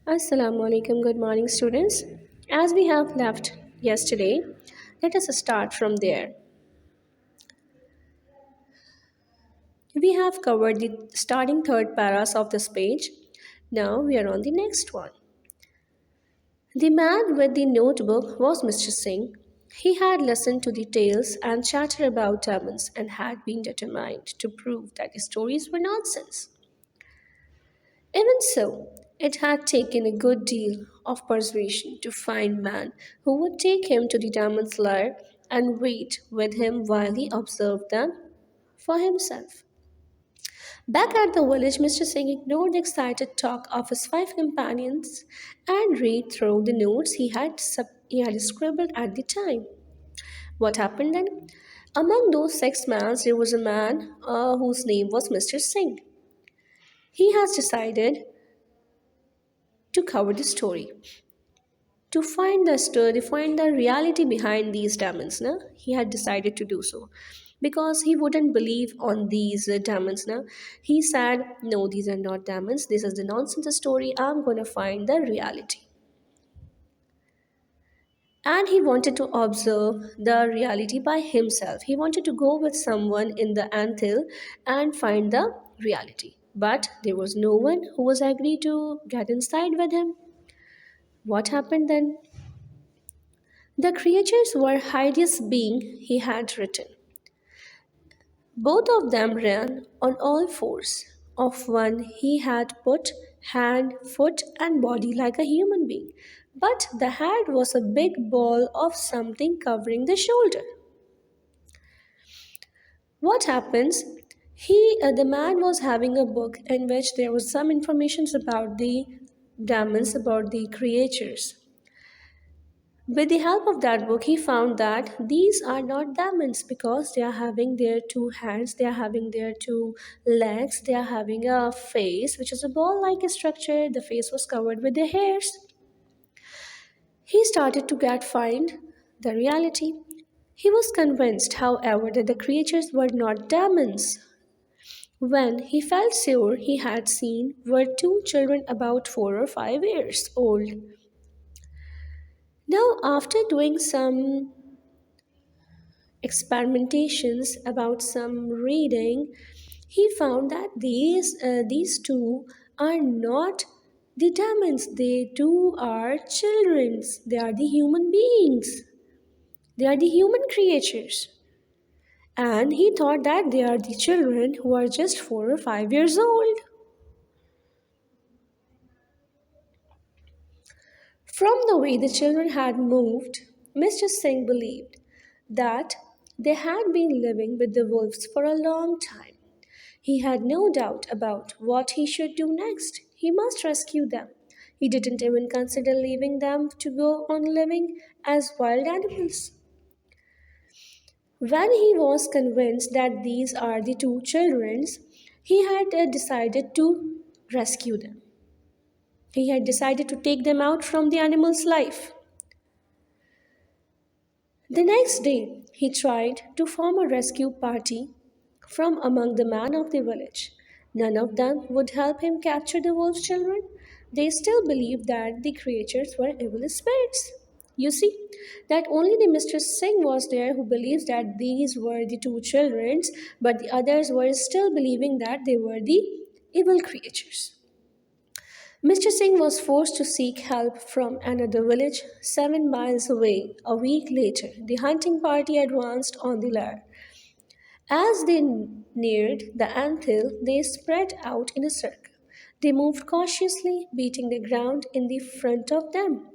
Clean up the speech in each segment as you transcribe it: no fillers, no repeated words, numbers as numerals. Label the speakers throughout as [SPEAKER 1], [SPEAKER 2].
[SPEAKER 1] Assalamu alaikum, good morning, students. As we have left yesterday, let us start from there. We have covered the starting third paras of this page. Now we are on the next one. The man with the notebook was Mr. Singh. He had listened to the tales and chatter about diamonds and had been determined to prove that the stories were nonsense. Even so, it had taken a good deal of persuasion to find man who would take him to the diamond's lair and wait with him while he observed them for himself. Back at the village, Mr. Singh ignored the excited talk of his five companions and read through the notes he had scribbled at the time. What happened then? Among those six men, there was a man whose name was Mr. Singh. He has decided to cover the story. To find the story, find the reality behind these diamonds, na? He had decided to do so because he wouldn't believe on these diamonds. Na? He said, "No, these are not diamonds. This is the nonsense story. I'm gonna find the reality." And he wanted to observe the reality by himself. He wanted to go with someone in the anthill and find the reality. But there was no one who was agreed to get inside with him. What happened then? The creatures were hideous beings he had written. Both of them ran on all fours. Of one he had put hand, foot, and body like a human being, but the head was a big ball of something covering the shoulder. What happens? The man was having a book in which there was some information about the demons, about the creatures. With the help of that book, he found that these are not diamonds because they are having their two hands, they are having their two legs, they are having a face which is a ball like a structure. The face was covered with their hairs. He started to get find the reality. He was convinced, however, that the creatures were not diamonds. When he felt sure he had seen were two children about 4 or 5 years old. Now, after doing some experimentations about some reading, he found that these two are not the demons. They too are childrens. They are the human beings. They are the human creatures. And he thought that they are the children who are just 4 or 5 years old. From the way the children had moved, Mr. Singh believed that they had been living with the wolves for a long time. He had no doubt about what he should do next. He must rescue them. He didn't even consider leaving them to go on living as wild animals. When he was convinced that these are the two children's, he had decided to rescue them. He had decided to take them out from the animal's life. The next day, he tried to form a rescue party from among the men of the village. None of them would help him capture the wolf children. They still believed that the creatures were evil spirits. You see, that only the Mistress Singh was there who believes that these were the two children, but the others were still believing that they were the evil creatures. Mr. Singh was forced to seek help from another village 7 miles away. A week later, the hunting party advanced on the lair. As they neared the anthill, they spread out in a circle. They moved cautiously, beating the ground in the front of them.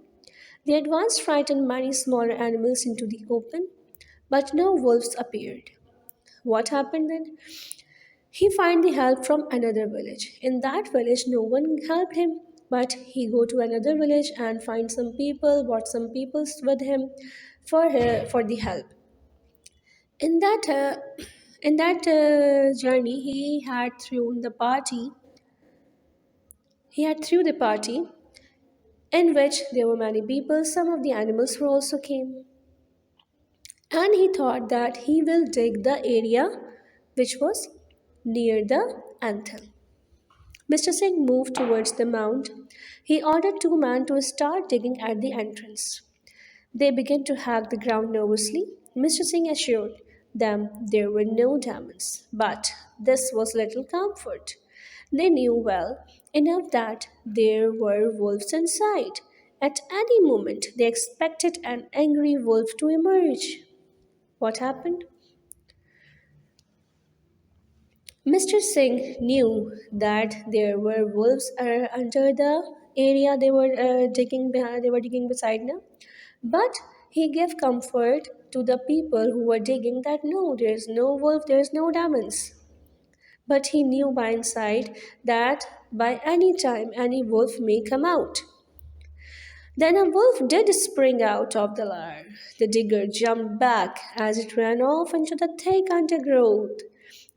[SPEAKER 1] The advance frightened many smaller animals into the open, but no wolves appeared. What happened then? He find the help from another village. In that village, no one helped him, but he go to another village and find some people, brought some people with him for the help. In that journey, He had through the party in which there were many people. Some of the animals were also came, and he thought that he will dig the area which was near the anthill. Mr. Singh moved towards the mound. He ordered two men to start digging at the entrance. They began to hack the ground nervously. Mr. Singh assured them there were no diamonds, but this was little comfort. They knew well enough that there were wolves inside. At any moment, they expected an angry wolf to emerge. What happened? Mr. Singh knew that there were wolves under the area they were digging beside now, but he gave comfort to the people who were digging that no, there is no wolf, there is no diamonds. But he knew by inside that by any time any wolf may come out. Then a wolf did spring out of the lair. The digger jumped back as it ran off into the thick undergrowth.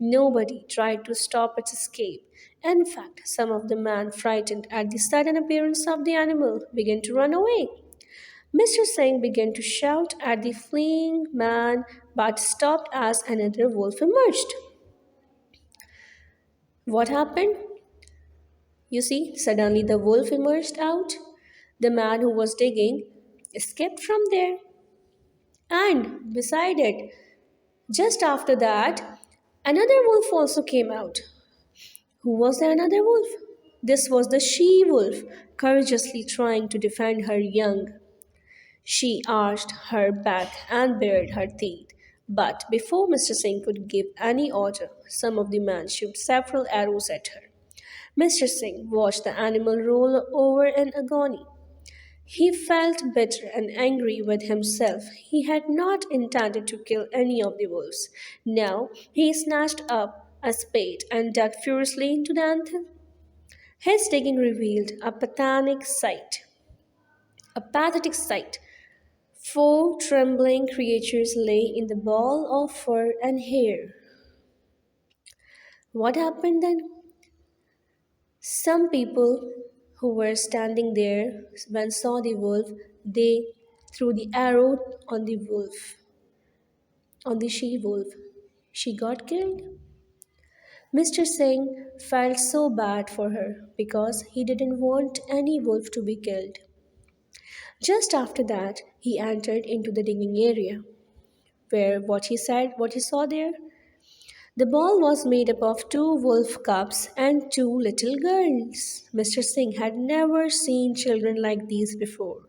[SPEAKER 1] Nobody tried to stop its escape. In fact, some of the men, frightened at the sudden appearance of the animal, began to run away. Mr. Singh began to shout at the fleeing man but stopped as another wolf emerged. What happened? You see, suddenly the wolf emerged out. The man who was digging escaped from there. And beside it, just after that, another wolf also came out. Who was the another wolf? This was the she wolf, courageously trying to defend her young. She arched her back and bared her teeth. But before Mr. Singh could give any order, some of the men shot several arrows at her. Mr. Singh watched the animal roll over in agony. He felt bitter and angry with himself. He had not intended to kill any of the wolves. Now he snatched up a spade and dug furiously into the anthill. His digging revealed a pathetic sight. A pathetic sight. Four trembling creatures lay in the ball of fur and hair. What happened then? Some people who were standing there when saw the wolf, they threw the arrow on the wolf, on the she wolf. She got killed. Mr. Singh felt so bad for her because he didn't want any wolf to be killed. Just after that, he entered into the digging area, where what he saw there, the ball was made up of two wolf cubs and two little girls. Mr. Singh had never seen children like these before.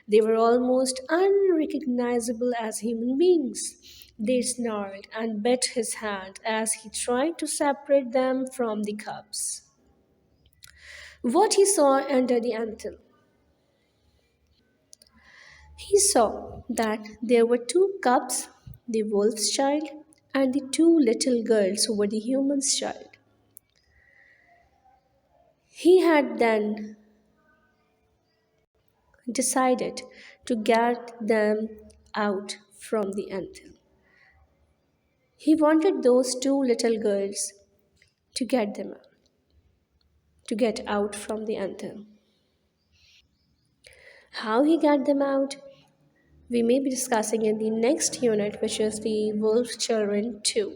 [SPEAKER 1] They were almost unrecognizable as human beings. They snarled and bit his hand as he tried to separate them from the cubs. What he saw under the anthill. He saw that there were two cubs, the wolf's child, and the two little girls who were the human's child. He had then decided to get them out from the anthill. He wanted those two little girls to to get out from the anthill. How he got them out, we may be discussing in the next unit, which is the Wolf Children 2.